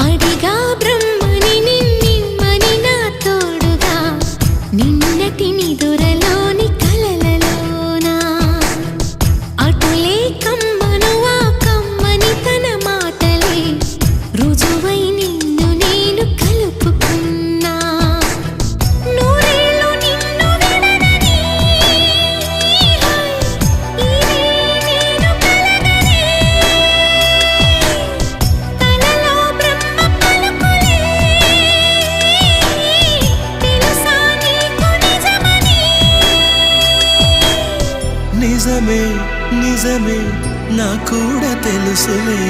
అడిగా బ్రహ్మని నిన్నిమ్మని నా తోడుగా నిన్నటి నిదురలోని కలలలోనా అటులే కమ్మను ఆ కమ్మని తన మాటలే రుజువై నిన్ను నేను కలుపుకున్నా నూరేళ్ళు నిన్ను విడనని ఇదే నేను కలగనే తలలో బ్రహ్మ పలుకులే తెలుసా నీకు నిజమని నిజమే నిజమే నా కూడా తెలుసులే